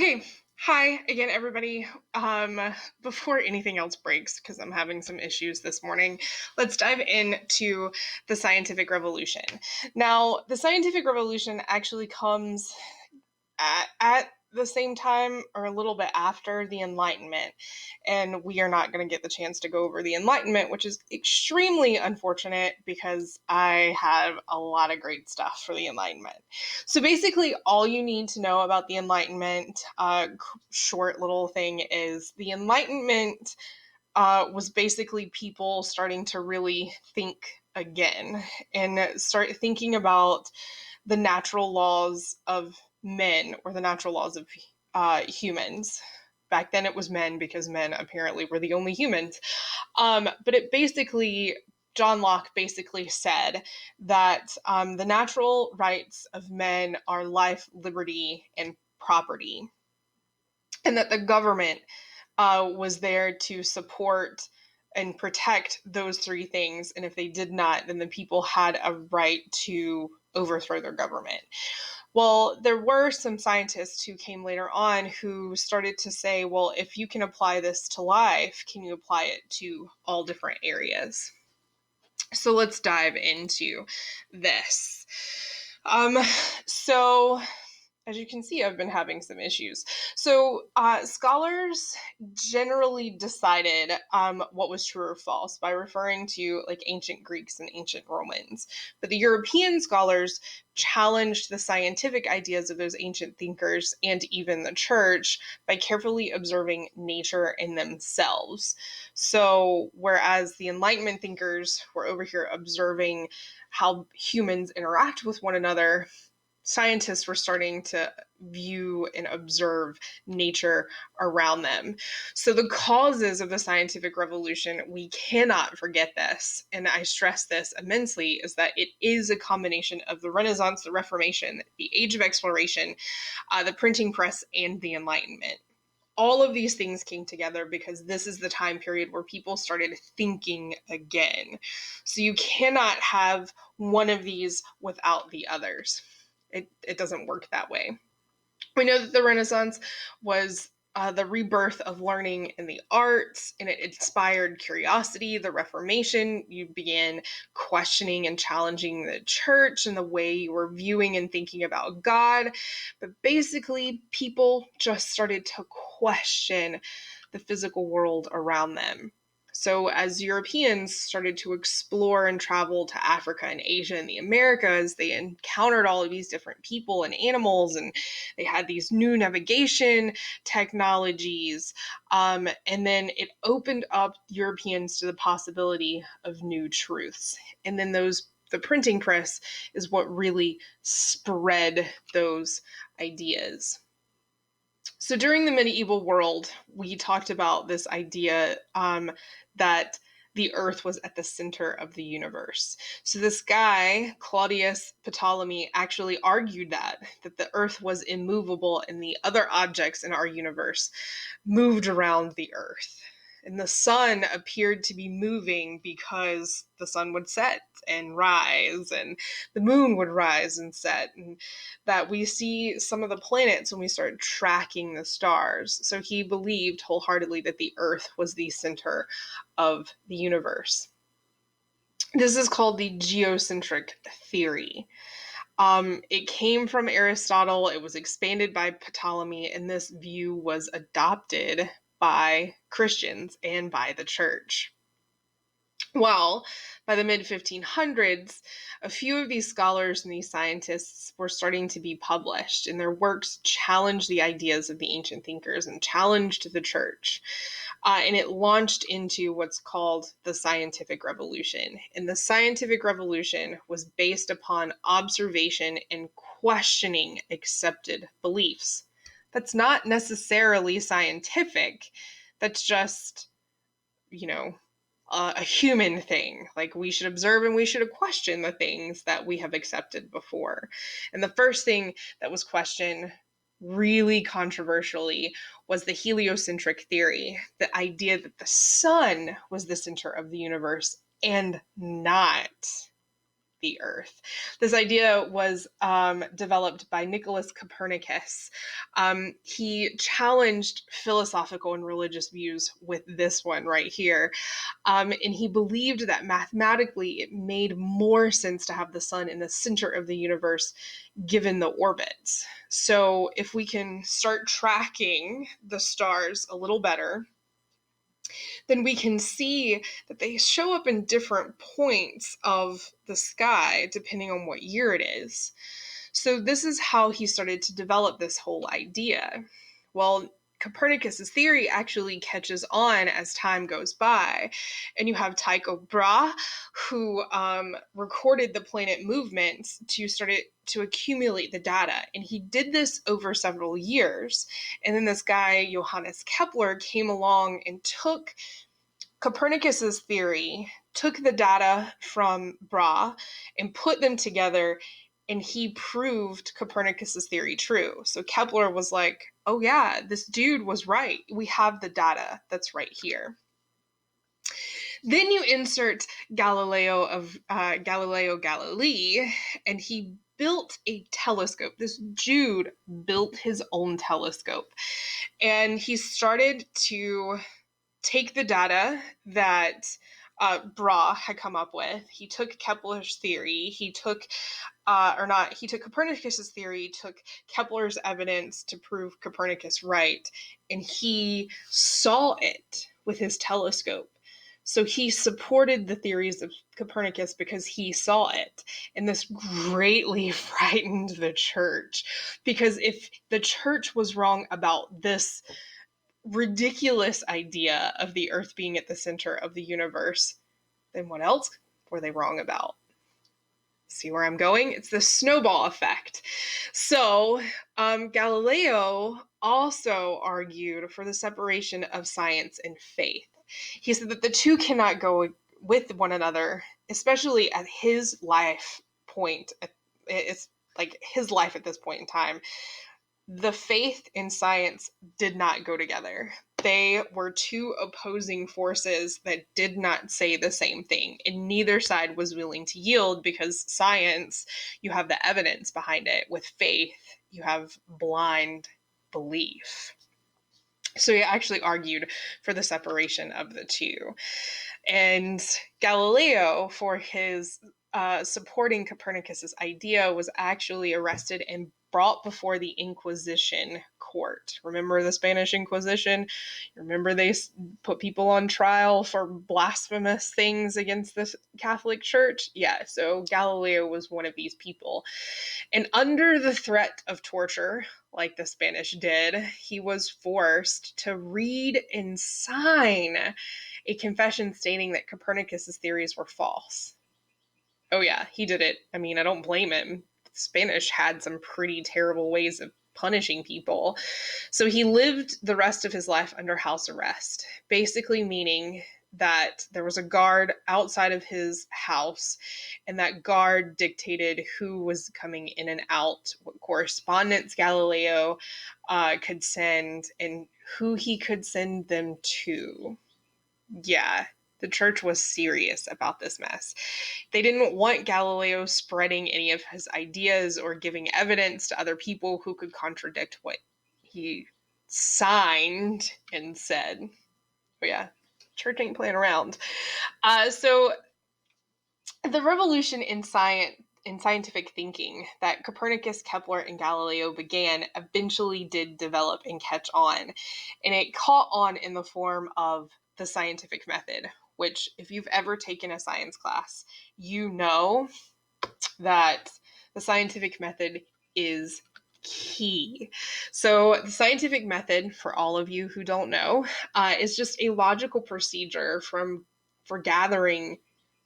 Okay. Hi again, everybody. Before anything else breaks, because I'm having some issues this morning, let's dive into the scientific revolution. Now, the scientific revolution actually comes at the same time or a little bit after the Enlightenment. And we are not going to get the chance to go over the Enlightenment, which is extremely unfortunate because I have a lot of great stuff for the Enlightenment. So basically, all you need to know about the Enlightenment, short little thing, is the Enlightenment was basically people starting to really think again and start thinking about the natural laws of men or the natural laws of humans. Back then it was men because men apparently were the only humans. But it basically, John Locke basically said that the natural rights of men are life, liberty, and property, and that the government was there to support and protect those three things. And if they did not, then the people had a right to overthrow their government. Well, there were some scientists who came later on who started to say, well, if you can apply this to life, can you apply it to all different areas? So let's dive into this. Um, so as you can see, I've been having some issues. So scholars generally decided what was true or false by referring to like ancient Greeks and ancient Romans. But the European scholars challenged the scientific ideas of those ancient thinkers and even the church by carefully observing nature in themselves. So whereas the Enlightenment thinkers were over here observing how humans interact with one another, scientists were starting to view and observe nature around them. So, the causes of the scientific revolution, we cannot forget this, and I stress this immensely, is that it is a combination of the Renaissance, the Reformation, the Age of Exploration, the printing press, and the Enlightenment. All of these things came together because this is the time period where people started thinking again. So you cannot have one of these without the others. It doesn't work that way. We know that the Renaissance was the rebirth of learning in the arts, and it inspired curiosity. The Reformation, you began questioning and challenging the church and the way you were viewing and thinking about God. But basically, people just started to question the physical world around them. So, as Europeans started to explore and travel to Africa and Asia and the Americas, they encountered all of these different people and animals, and they had these new navigation technologies. And then it opened up Europeans to the possibility of new truths. And then the printing press is what really spread those ideas. So during the medieval world, we talked about this idea that the earth was at the center of the universe. So this guy, Claudius Ptolemy, actually argued that the earth was immovable and the other objects in our universe moved around the earth. And the sun appeared to be moving because the sun would set and rise, and the moon would rise and set, and that we see some of the planets when we start tracking the stars. So he believed wholeheartedly that the earth was the center of the universe. This is called the geocentric theory. It came from Aristotle, it was expanded by Ptolemy, and this view was adopted by Christians and by the church. Well, by the mid 1500s, a few of these scholars and these scientists were starting to be published, and their works challenged the ideas of the ancient thinkers and challenged the church. And it launched into what's called the scientific revolution. And the scientific revolution was based upon observation and questioning accepted beliefs. That's not necessarily scientific, that's just, you know, a human thing. Like, we should observe and we should question the things that we have accepted before. And the first thing that was questioned, really controversially, was the heliocentric theory, the idea that the sun was the center of the universe and not the Earth. This idea was developed by Nicholas Copernicus. He challenged philosophical and religious views with this one right here. And he believed that mathematically it made more sense to have the sun in the center of the universe given the orbits. So if we can start tracking the stars a little better, then we can see that they show up in different points of the sky depending on what year it is. So this is how he started to develop this whole idea. Well, Copernicus's theory actually catches on as time goes by, and you have Tycho Brahe, who recorded the planet movements to start to accumulate the data, and he did this over several years. And then this guy Johannes Kepler came along and took Copernicus's theory, took the data from Brahe and put them together, and he proved Copernicus's theory true. So Kepler was like, oh yeah, this dude was right. We have the data that's right here. Then you insert Galileo Galilei, and he built a telescope. This Jude built his own telescope, and he started to take the data that Brahe had come up with. He took Kepler's theory. He took Copernicus's theory, took Kepler's evidence to prove Copernicus right, and he saw it with his telescope. So he supported the theories of Copernicus because he saw it. And this greatly frightened the church, because if the church was wrong about this ridiculous idea of the Earth being at the center of the universe, then what else were they wrong about? See where I'm going? It's the snowball effect. So Galileo also argued for the separation of science and faith. He said that the two cannot go with one another, especially at his life point. It's like his life at this point in time. The faith and science did not go together. They were two opposing forces that did not say the same thing, and neither side was willing to yield, because science, you have the evidence behind it. With faith, you have blind belief. So he actually argued for the separation of the two. And Galileo, for his supporting Copernicus's idea, was actually arrested and brought before the Inquisition court. Remember the Spanish Inquisition? Remember they put people on trial for blasphemous things against the Catholic Church? Yeah, so Galileo was one of these people. And under the threat of torture, like the Spanish did, he was forced to read and sign a confession stating that Copernicus's theories were false. Oh yeah, he did it. I mean, I don't blame him. Spanish had some pretty terrible ways of punishing people. So he lived the rest of his life under house arrest, basically meaning that there was a guard outside of his house, and that guard dictated who was coming in and out, what correspondence Galileo could send, and who he could send them to. Yeah, the church was serious about this mess. They didn't want Galileo spreading any of his ideas or giving evidence to other people who could contradict what he signed and said. But yeah, church ain't playing around. So the revolution in scientific thinking that Copernicus, Kepler, and Galileo began eventually did develop and catch on. And it caught on in the form of the scientific method, which, if you've ever taken a science class, you know that the scientific method is key. So the scientific method, for all of you who don't know, is just a logical procedure for gathering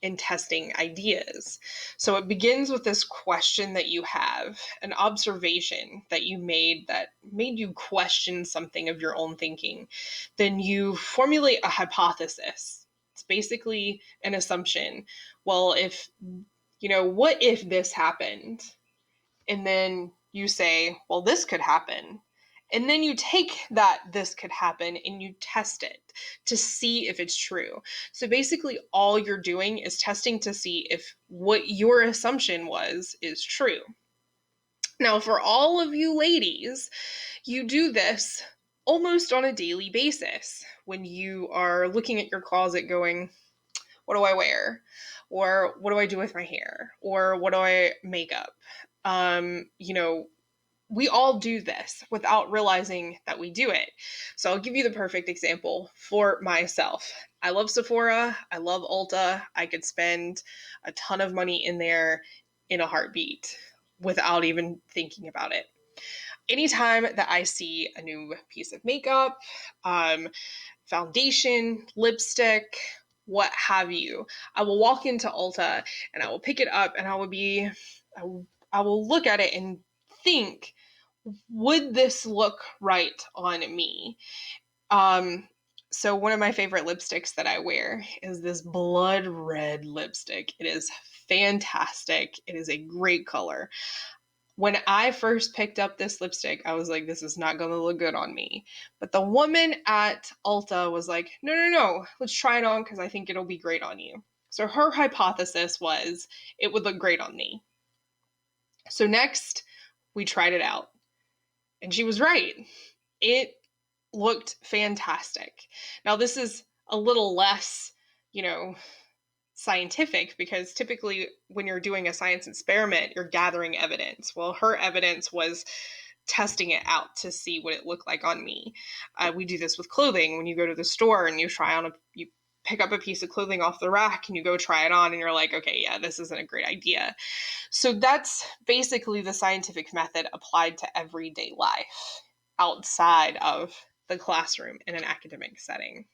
and testing ideas. So it begins with this question that you have, an observation that you made that made you question something of your own thinking. Then you formulate a hypothesis. It's basically an assumption. Well, what if this happened? And then you say, well, this could happen. And then you take that this could happen and you test it to see if it's true. So basically, all you're doing is testing to see if what your assumption was is true. Now, for all of you ladies, you do this almost on a daily basis when you are looking at your closet going, what do I wear? Or what do I do with my hair? Or what do I make up? You know, we all do this without realizing that we do it. So I'll give you the perfect example for myself. I love Sephora. I love Ulta. I could spend a ton of money in there in a heartbeat without even thinking about it. Anytime that I see a new piece of makeup, foundation, lipstick, what have you, I will walk into Ulta and I will pick it up and I will look at it and think, would this look right on me? So one of my favorite lipsticks that I wear is this blood red lipstick. It is fantastic. It is a great color. When I first picked up this lipstick, I was like, this is not going to look good on me. But the woman at Ulta was like, no, let's try it on because I think it'll be great on you. So her hypothesis was it would look great on me. So next, we tried it out. And she was right. It looked fantastic. Now, this is a little less, scientific because typically when you're doing a science experiment, you're gathering evidence. Well, her evidence was testing it out to see what it looked like on me. We do this with clothing. When you go to the store and you pick up a piece of clothing off the rack and you go try it on and you're like, okay, yeah, this isn't a great idea. So that's basically the scientific method applied to everyday life outside of the classroom in an academic setting.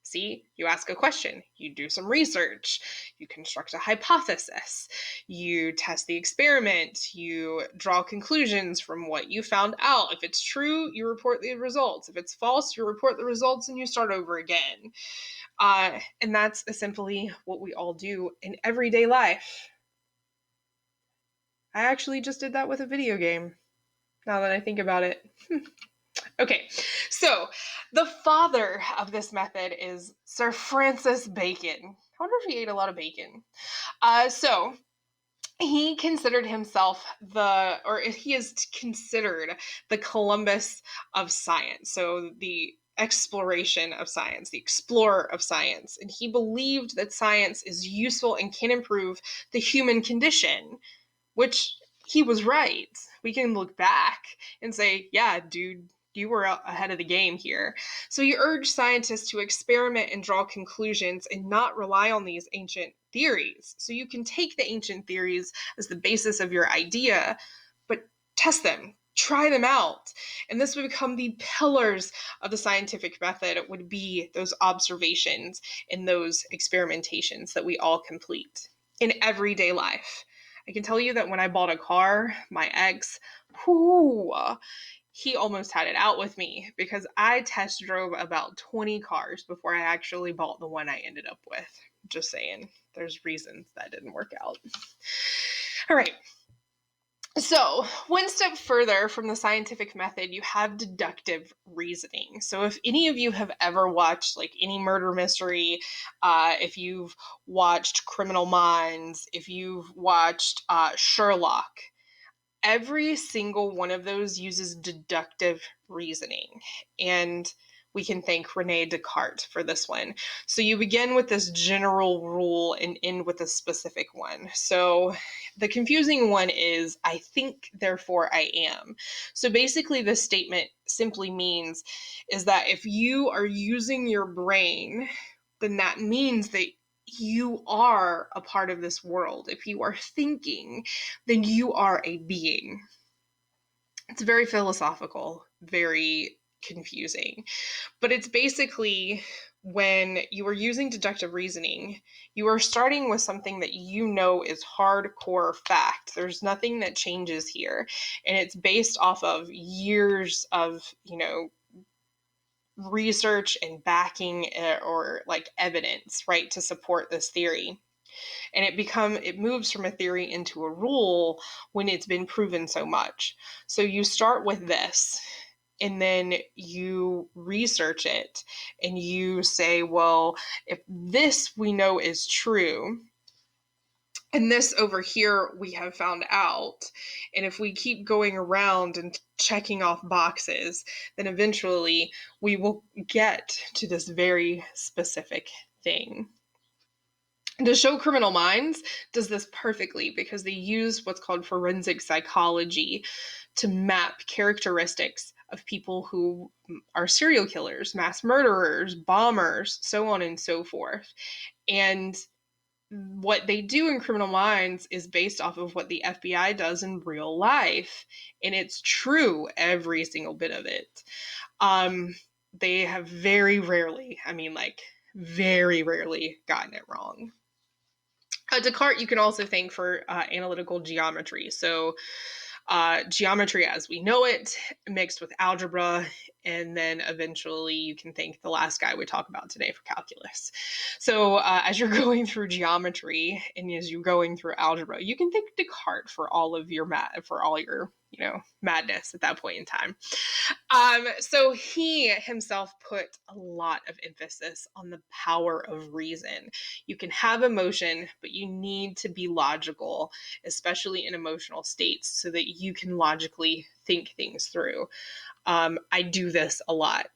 See, you ask a question, you do some research, you construct a hypothesis, you test the experiment, you draw conclusions from what you found out. If it's true, you report the results. If it's false, you report the results and you start over again. And that's simply what we all do in everyday life. I actually just did that with a video game, now that I think about it. Okay, so the father of this method is Sir Francis Bacon. I wonder if he ate a lot of bacon. So he considered himself he is considered the Columbus of science. So the exploration of science, the explorer of science. And he believed that science is useful and can improve the human condition, which he was right. We can look back and say, yeah, dude, you were ahead of the game here. So he urged scientists to experiment and draw conclusions and not rely on these ancient theories. So you can take the ancient theories as the basis of your idea, but test them, try them out. And this would become the pillars of the scientific method. It would be those observations and those experimentations that we all complete in everyday life. I can tell you that when I bought a car, my ex, he almost had it out with me because I test drove about 20 cars before I actually bought the one I ended up with. Just saying, there's reasons that didn't work out. All right. So, one step further from the scientific method, you have deductive reasoning. So, if any of you have ever watched like any murder mystery, if you've watched Criminal Minds, if you've watched Sherlock, every single one of those uses deductive reasoning. And we can thank Rene Descartes for this one. So you begin with this general rule and end with a specific one. So the confusing one is, I think, therefore I am. So basically this statement simply means is that if you are using your brain, then that means that you are a part of this world. If you are thinking, then you are a being. It's very philosophical, very confusing. But it's basically when you are using deductive reasoning, you are starting with something that you know is hardcore fact. There's nothing that changes here. And it's based off of years of, research and backing or like evidence, right, to support this theory. And it moves from a theory into a rule when it's been proven so much. So you start with this. and then you research it and you say, well, if this we know is true, and this over here we have found out, and if we keep going around and checking off boxes, then eventually we will get to this very specific thing. The show Criminal Minds does this perfectly because they use what's called forensic psychology to map characteristics of people who are serial killers, mass murderers, bombers, so on and so forth. And what they do in Criminal Minds is based off of what the FBI does in real life. And it's true, every single bit of it. They have very rarely, very rarely gotten it wrong. Descartes you can also thank for analytical geometry. So geometry as we know it mixed with algebra, and then eventually you can thank the last guy we talk about today for calculus. So as you're going through geometry and as you're going through algebra, you can thank Descartes for all of your madness at that point in time. So he himself put a lot of emphasis on the power of reason. You can have emotion, but you need to be logical, especially in emotional states, so that you can logically think things through. I do this a lot.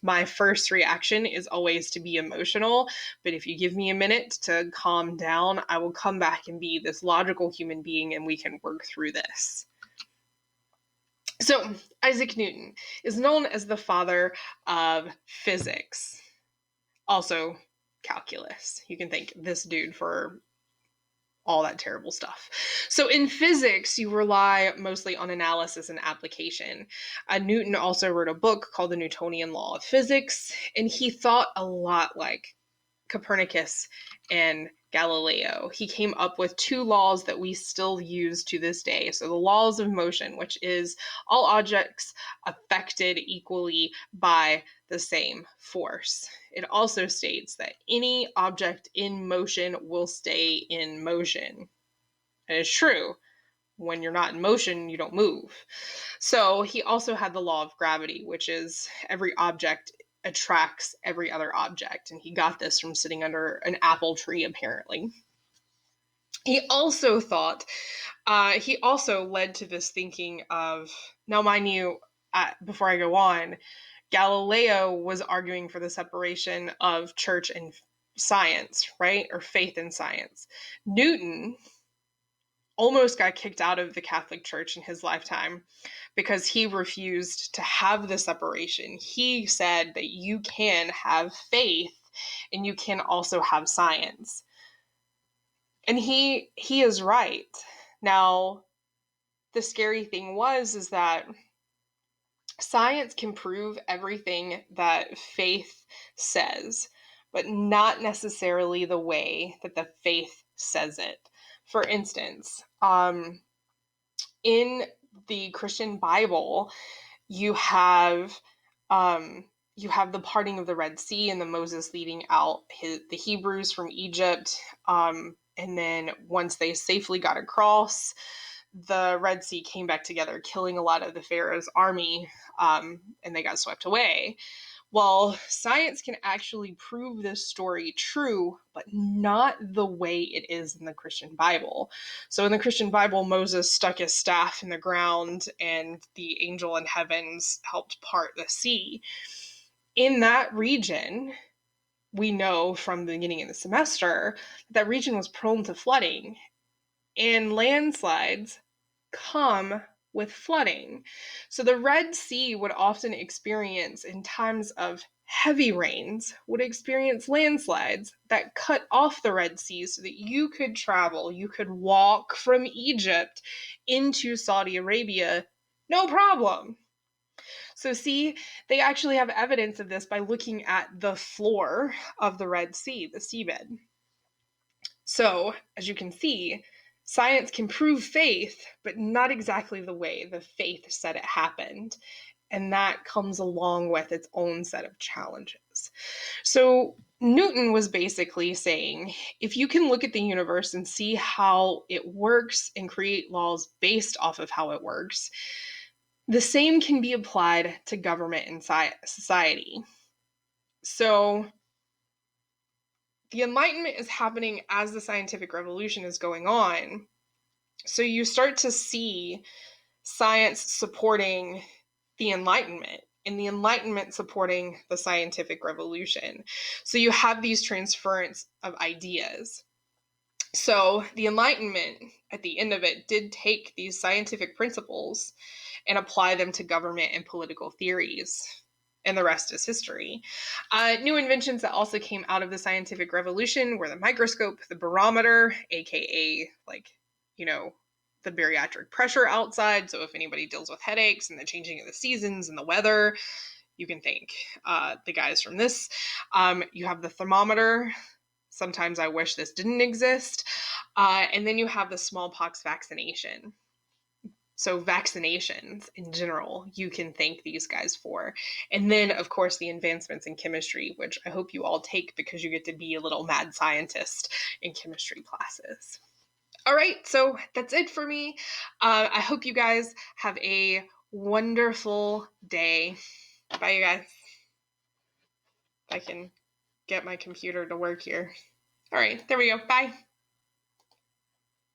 My first reaction is always to be emotional, but if you give me a minute to calm down, I will come back and be this logical human being and we can work through this. So, Isaac Newton is known as the father of physics, also calculus. You can thank this dude for all that terrible stuff. So in physics, you rely mostly on analysis and application. Newton also wrote a book called The Newtonian Law of Physics, and he thought a lot like Copernicus and Galileo. He came up with two laws that we still use to this day. So the laws of motion, which is all objects affected equally by the same force. It also states that any object in motion will stay in motion. And it's true. When you're not in motion, you don't move. So he also had the law of gravity, which is every object attracts every other object. And he got this from sitting under an apple tree, apparently. He also led to this thinking of, now mind you, before I go on, Galileo was arguing for the separation of church and science, right? Or faith and science. Newton almost got kicked out of the Catholic Church in his lifetime because he refused to have the separation. He said that you can have faith and you can also have science. And he is right. Now, the scary thing is that science can prove everything that faith says, but not necessarily the way that the faith says it. For instance, in the Christian Bible, you have the parting of the Red Sea and the Moses leading out the Hebrews from Egypt. And then once they safely got across, the Red Sea came back together, killing a lot of the Pharaoh's army, and they got swept away. Well, science can actually prove this story true, but not the way it is in the Christian Bible. So in the Christian Bible, Moses stuck his staff in the ground and the angel in heavens helped part the sea. In that region, we know from the beginning of the semester, that region was prone to flooding, and landslides come with flooding. So the Red Sea would often experience, in times of heavy rains, would experience landslides that cut off the Red Sea so that you could travel, you could walk from Egypt into Saudi Arabia, no problem. So see, they actually have evidence of this by looking at the floor of the Red Sea, the seabed. So, as you can see, science can prove faith, but not exactly the way the faith said it happened. And that comes along with its own set of challenges. So Newton was basically saying, if you can look at the universe and see how it works and create laws based off of how it works, The same can be applied to government and society. So the Enlightenment is happening as the scientific revolution is going on. So you start to see science supporting the Enlightenment and the Enlightenment supporting the scientific revolution. So you have these transference of ideas. So the Enlightenment, at the end of it, did take these scientific principles and apply them to government and political theories. And the rest is history. New inventions that also came out of the scientific revolution were the microscope, the barometer, aka the barometric pressure outside. So if anybody deals with headaches and the changing of the seasons and the weather, you can thank the guys from this. You have the thermometer. Sometimes I wish this didn't exist. And then you have the smallpox vaccination. So vaccinations in general, you can thank these guys for. And then, of course, the advancements in chemistry, which I hope you all take because you get to be a little mad scientist in chemistry classes. All right, so that's it for me. I hope you guys have a wonderful day. Bye, you guys. If I can get my computer to work here. All right, there we go. Bye.